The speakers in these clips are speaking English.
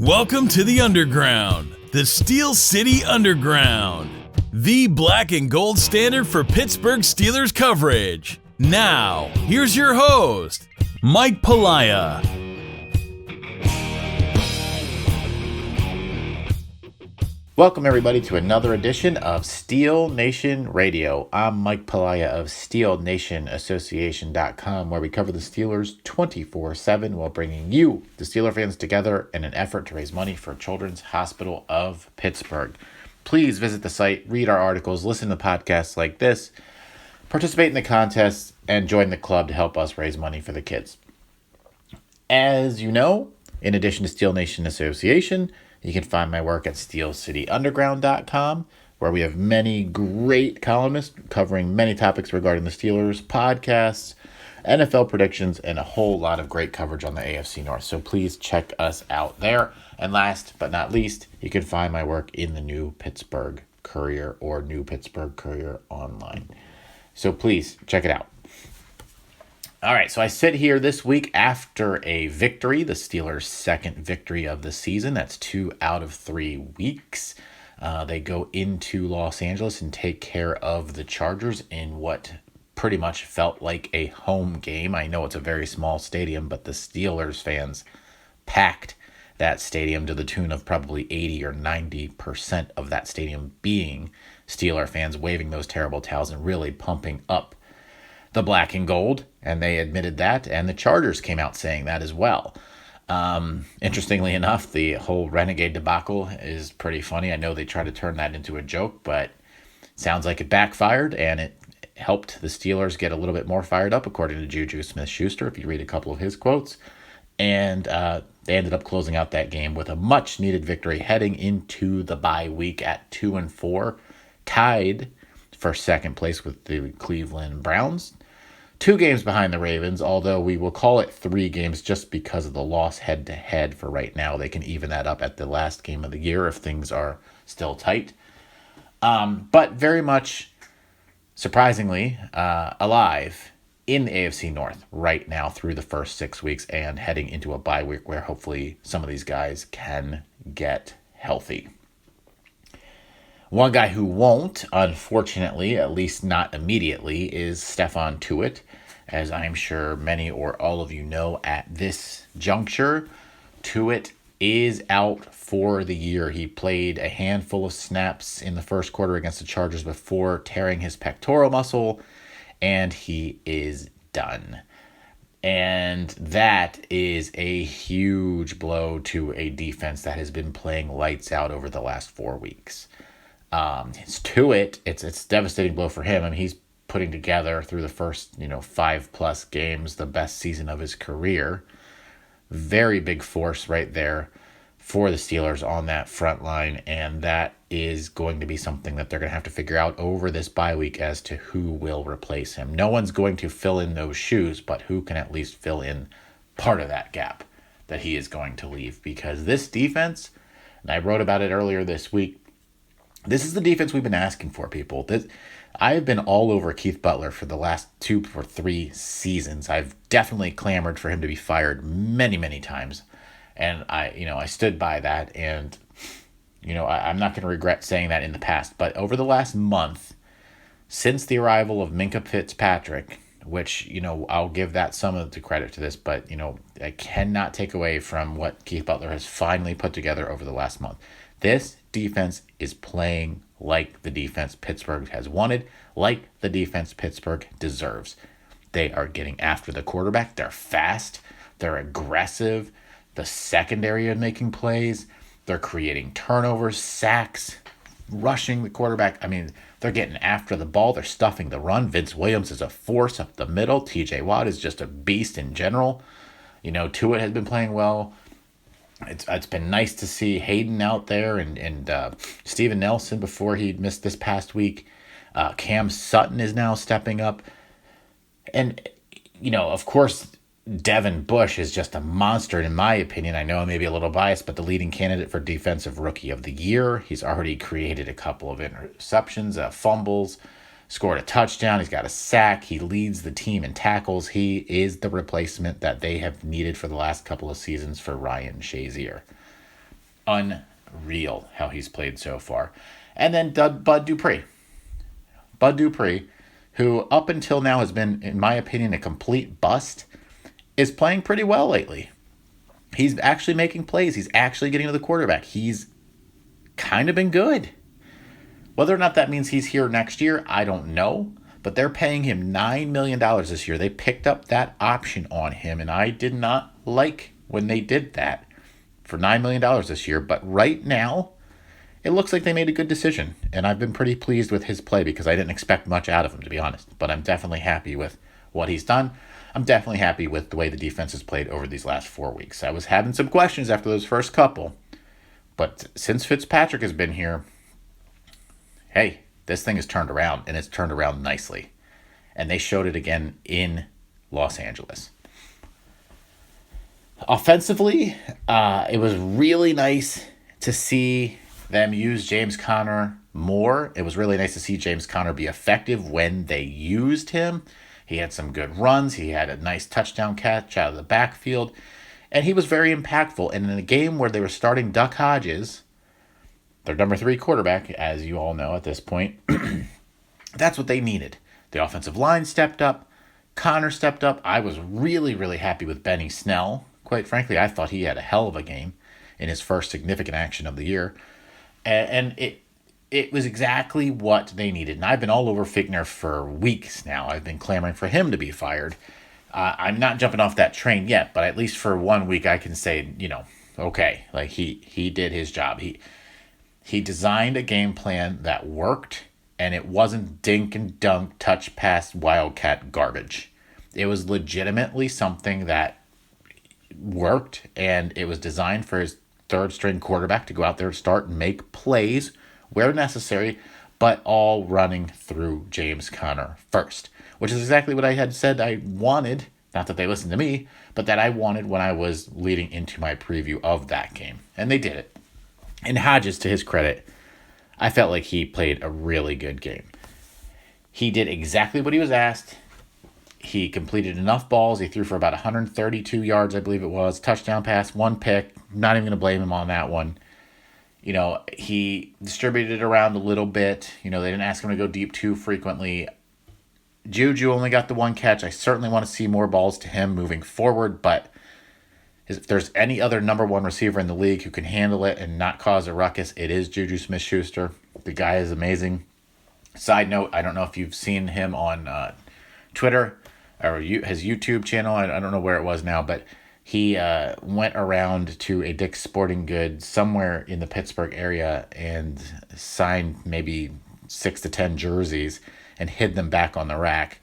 Welcome to the Underground, the Steel City Underground, the black and gold standard for Pittsburgh Steelers coverage. Now, here's your host, Mike Pelaia. Welcome everybody to another edition of Steel Nation Radio. I'm Mike Pelaia of SteelNationAssociation.com, where we cover the Steelers 24/7 while bringing you, the Steeler fans, together in an effort to raise money for Children's Hospital of Pittsburgh. Please visit the site, read our articles, listen to podcasts like this, participate in the contests, and join the club to help us raise money for the kids. As you know, in addition to Steel Nation Association, you can find my work at SteelCityUnderground.com, where we have many great columnists covering many topics regarding the Steelers, podcasts, NFL predictions, and a whole lot of great coverage on the AFC North. So please check us out there. And last but not least, you can find my work in the New Pittsburgh Courier or New Pittsburgh Courier online. So please check it out. All right, so I sit here this week after a victory, the Steelers' second victory of the season. That's 2 out of 3 weeks. They go into Los Angeles and take care of the Chargers in what pretty much felt like a home game. I know it's a very small stadium, but the Steelers fans packed that stadium to the tune of probably 80 or 90% of that stadium being Steeler fans waving those terrible towels and really pumping up the black and gold, and they admitted that, and the Chargers came out saying that as well. Interestingly enough, the whole Renegade debacle is pretty funny. I know they try to turn that into a joke, but sounds like it backfired, and it helped the Steelers get a little bit more fired up, according to Juju Smith-Schuster, if you read a couple of his quotes. And they ended up closing out that game with a much-needed victory, heading into the bye week at 2-4, tied for second place with the Cleveland Browns. 2 games behind the Ravens, although we will call it 3 games just because of the loss head-to-head for right now. They can even that up at the last game of the year if things are still tight. But very much, surprisingly, alive in the AFC North right now through the first 6 weeks and heading into a bye week where hopefully some of these guys can get healthy. One guy who won't, unfortunately, at least not immediately, is Stephon Tuitt. As I'm sure many or all of you know at this juncture, Tuitt is out for the year. He played a handful of snaps in the first quarter against the Chargers before tearing his pectoral muscle, and he is done. And that is a huge blow to a defense that has been playing lights out over the last 4 weeks. It's Tuitt. It's a devastating blow for him. I mean, he's putting together through the first 5+ games the best season of his career. Very big force right there for the Steelers on that front line, and that is going to be something that they're going to have to figure out over this bye week as to who will replace him. No one's going to fill in those shoes, but who can at least fill in part of that gap that he is going to leave, because this defense, and I wrote about it earlier this week, this is the defense we've been asking for, people. I have been all over Keith Butler for the last 2 or 3 seasons. I've definitely clamored for him to be fired many, many times. And I stood by that. And, I'm not going to regret saying that in the past. But over the last month, since the arrival of Minkah Fitzpatrick, which, I'll give that some of the credit to this, but, I cannot take away from what Keith Butler has finally put together over the last month. This defense is playing like the defense Pittsburgh has wanted, like the defense Pittsburgh deserves. They are getting after the quarterback. They're fast. They're aggressive. The secondary is making plays. They're creating turnovers, sacks, rushing the quarterback. I mean, they're getting after the ball. They're stuffing the run. Vince Williams is a force up the middle. TJ Watt is just a beast in general. Tuitt has been playing well. It's been nice to see Hayden out there and Steven Nelson before he missed this past week. Cam Sutton is now stepping up. And, of course, Devin Bush is just a monster in my opinion. I know I may be a little biased, but the leading candidate for Defensive Rookie of the Year. He's already created a couple of interceptions, fumbles, scored a touchdown. He's got a sack. He leads the team in tackles. He is the replacement that they have needed for the last couple of seasons for Ryan Shazier. Unreal how he's played so far. And then Bud Dupree. Bud Dupree, who up until now has been, in my opinion, a complete bust, is playing pretty well lately. He's actually making plays. He's actually getting to the quarterback. He's kind of been good. Whether or not that means he's here next year, I don't know. But they're paying him $9 million this year. They picked up that option on him, and I did not like when they did that for $9 million this year. But right now, it looks like they made a good decision. And I've been pretty pleased with his play because I didn't expect much out of him, to be honest. But I'm definitely happy with what he's done. I'm definitely happy with the way the defense has played over these last 4 weeks. I was having some questions after those first couple. But since Fitzpatrick has been here, hey, this thing has turned around, and it's turned around nicely. And they showed it again in Los Angeles. Offensively, it was really nice to see them use James Conner more. It was really nice to see James Conner be effective when they used him. He had some good runs. He had a nice touchdown catch out of the backfield. And he was very impactful. And in a game where they were starting Duck Hodges, their number 3 quarterback, as you all know at this point, that's what they needed. The offensive line stepped up. Connor stepped up. I was really, really happy with Benny Snell. Quite frankly, I thought he had a hell of a game in his first significant action of the year. And it was exactly what they needed. And I've been all over Fickner for weeks now. I've been clamoring for him to be fired. I'm not jumping off that train yet, but at least for 1 week I can say, okay, like he did his job. He designed a game plan that worked, and it wasn't dink and dunk, touch pass, wildcat garbage. It was legitimately something that worked, and it was designed for his third-string quarterback to go out there and start and make plays where necessary, but all running through James Conner first, which is exactly what I had said I wanted. Not that they listened to me, but that I wanted when I was leading into my preview of that game. And they did it. And Hodges, to his credit, I felt like he played a really good game. He did exactly what he was asked. He completed enough balls. He threw for about 132 yards, I believe it was. Touchdown pass, 1 pick. Not even going to blame him on that one. He distributed it around a little bit. They didn't ask him to go deep too frequently. Juju only got the 1 catch. I certainly want to see more balls to him moving forward, but if there's any other number 1 receiver in the league who can handle it and not cause a ruckus, it is Juju Smith-Schuster. The guy is amazing. Side note, I don't know if you've seen him on Twitter or his YouTube channel. I don't know where it was now, but he went around to a Dick's Sporting Goods somewhere in the Pittsburgh area and signed maybe 6 to 10 jerseys and hid them back on the rack.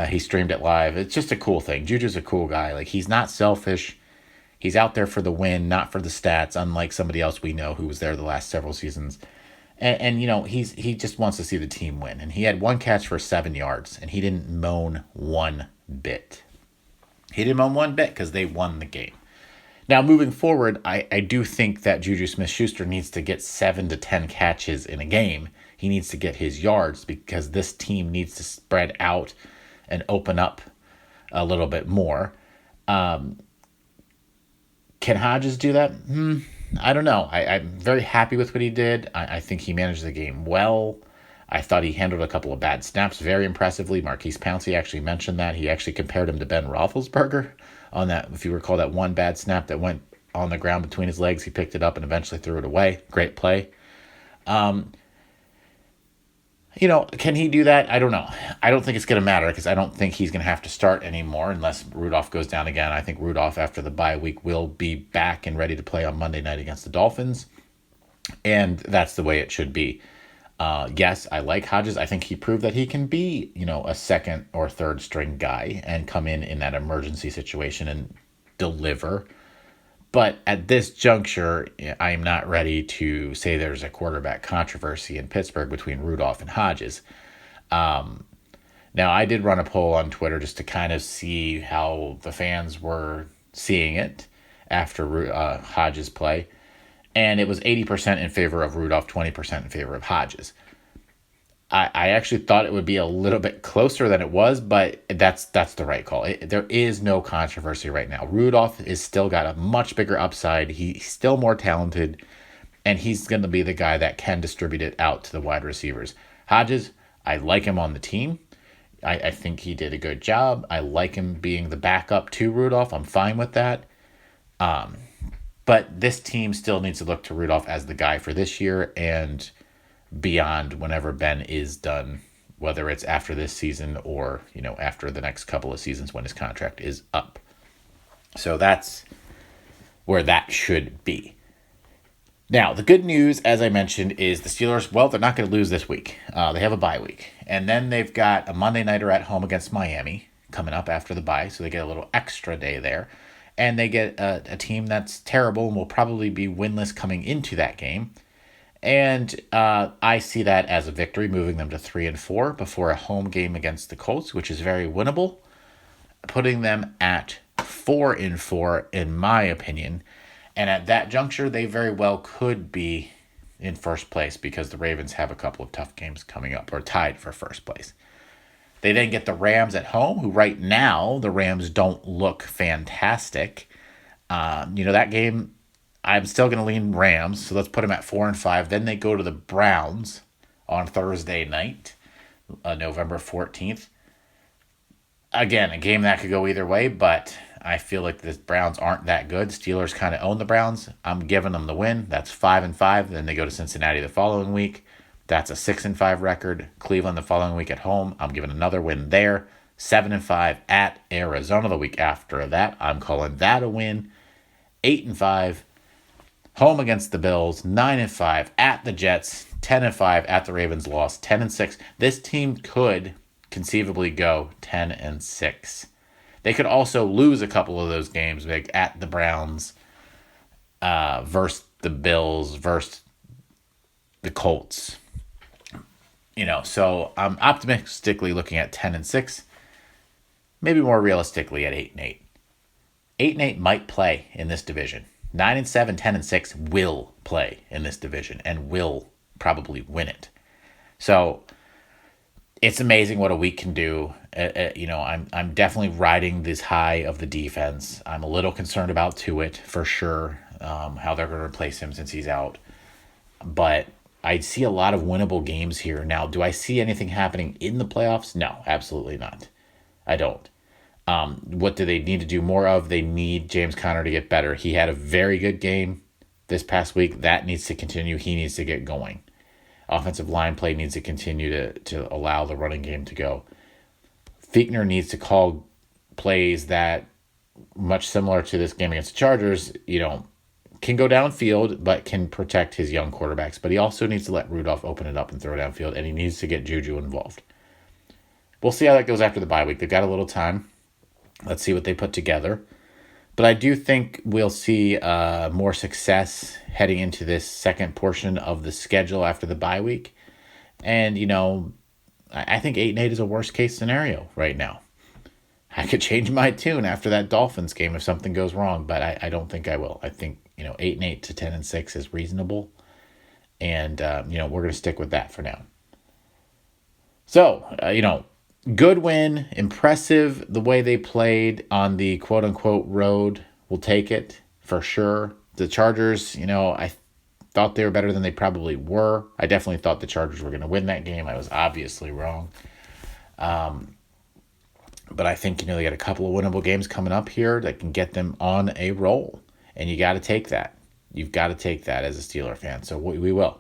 He streamed it live. It's just a cool thing. Juju's a cool guy. Like, he's not selfish. He's out there for the win, not for the stats, unlike somebody else we know who was there the last several seasons. And he just wants to see the team win. And he had 1 catch for 7 yards, and he didn't moan one bit. He didn't moan one bit because they won the game. Now, moving forward, I do think that Juju Smith-Schuster needs to get 7 to 10 catches in a game. He needs to get his yards because this team needs to spread out and open up a little bit more. Can Hodges do that? I don't know. I'm very happy with what he did. I think he managed the game well. I thought he handled a couple of bad snaps very impressively. Marquise Pouncey actually mentioned that. He actually compared him to Ben Roethlisberger on that, if you recall, that 1 bad snap that went on the ground between his legs. He picked it up and eventually threw it away. Great play. Can he do that? I don't know. I don't think it's going to matter because I don't think he's going to have to start anymore unless Rudolph goes down again. I think Rudolph, after the bye week, will be back and ready to play on Monday night against the Dolphins. And that's the way it should be. Yes, I like Hodges. I think he proved that he can be, a second or third string guy and come in that emergency situation and deliver. But at this juncture, I'm not ready to say there's a quarterback controversy in Pittsburgh between Rudolph and Hodges. Now, I did run a poll on Twitter just to kind of see how the fans were seeing it after Hodges' play. And it was 80% in favor of Rudolph, 20% in favor of Hodges. I actually thought it would be a little bit closer than it was, but that's the right call. There is no controversy right now. Rudolph is still got a much bigger upside. He's still more talented, and he's going to be the guy that can distribute it out to the wide receivers. Hodges, I like him on the team. I think he did a good job. I like him being the backup to Rudolph. I'm fine with that. But this team still needs to look to Rudolph as the guy for this year and beyond whenever Ben is done, whether it's after this season or, after the next couple of seasons when his contract is up. So that's where that should be. Now, the good news, as I mentioned, is the Steelers, well, they're not going to lose this week. They have a bye week. And then they've got a Monday nighter at home against Miami coming up after the bye, so they get a little extra day there. And they get a team that's terrible and will probably be winless coming into that game. And I see that as a victory, moving them to 3-4 before a home game against the Colts, which is very winnable, putting them at 4-4 in my opinion. And at that juncture, they very well could be in first place because the Ravens have a couple of tough games coming up, or tied for first place. They then get the Rams at home, who right now the Rams don't look fantastic. That game, I'm still going to lean Rams, so let's put them at 4-5. Then they go to the Browns on Thursday night, November 14th. Again, a game that could go either way, but I feel like the Browns aren't that good. Steelers kind of own the Browns. I'm giving them the win. That's 5-5. Then they go to Cincinnati the following week. That's a 6-5 record. Cleveland the following week at home. I'm giving another win there. 7-5 at Arizona the week after that. I'm calling that a win. 8-5. Home against the Bills. 9-5 at the Jets. 10-5 at the Ravens. Loss. 10-6. This team could conceivably go 10-6. They could also lose a couple of those games, like at the Browns, versus the Bills, versus the Colts. So I'm optimistically looking at 10-6, maybe more realistically at 8-8. 8-8 might play in this division. 9-7, 10-6 will play in this division and will probably win it. So it's amazing what a week can do. I'm definitely riding this high of the defense. I'm a little concerned about Tuitt for sure, how they're going to replace him since he's out. But I see a lot of winnable games here. Now, do I see anything happening in the playoffs? No, absolutely not. I don't. What do they need to do more of? They need James Conner to get better. He had a very good game this past week. That needs to continue. He needs to get going. Offensive line play needs to continue to allow the running game to go. Fichtner needs to call plays that, much similar to this game against the Chargers, can go downfield, but can protect his young quarterbacks. But he also needs to let Rudolph open it up and throw downfield, and he needs to get Juju involved. We'll see how that goes after the bye week. They've got a little time. Let's see what they put together. But I do think we'll see more success heading into this second portion of the schedule after the bye week. And, I think 8-8 is a worst case scenario right now. I could change my tune after that Dolphins game if something goes wrong, but I don't think I will. I think, 8-8 to 10-6 is reasonable. And, we're going to stick with that for now. So, good win, impressive the way they played on the quote-unquote road. We'll take it for sure. The Chargers, I thought they were better than they probably were. I definitely thought the Chargers were going to win that game. I was obviously wrong. But I think, they got a couple of winnable games coming up here that can get them on a roll. And you got to take that. You've got to take that as a Steeler fan. So we will.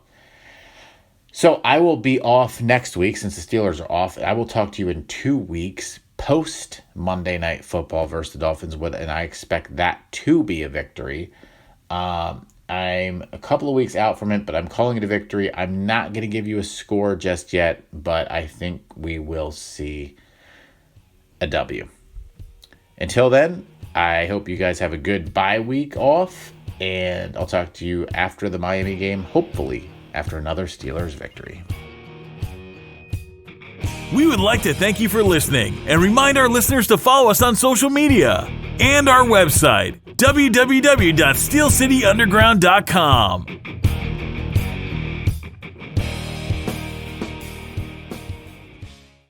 So I will be off next week since the Steelers are off. I will talk to you in 2 weeks post Monday Night Football versus the Dolphins, and I expect that to be a victory. I'm a couple of weeks out from it, but I'm calling it a victory. I'm not going to give you a score just yet, but I think we will see a W. Until then, I hope you guys have a good bye week off, and I'll talk to you after the Miami game, hopefully after another Steelers victory. We would like to thank you for listening and remind our listeners to follow us on social media and our website, www.steelcityunderground.com.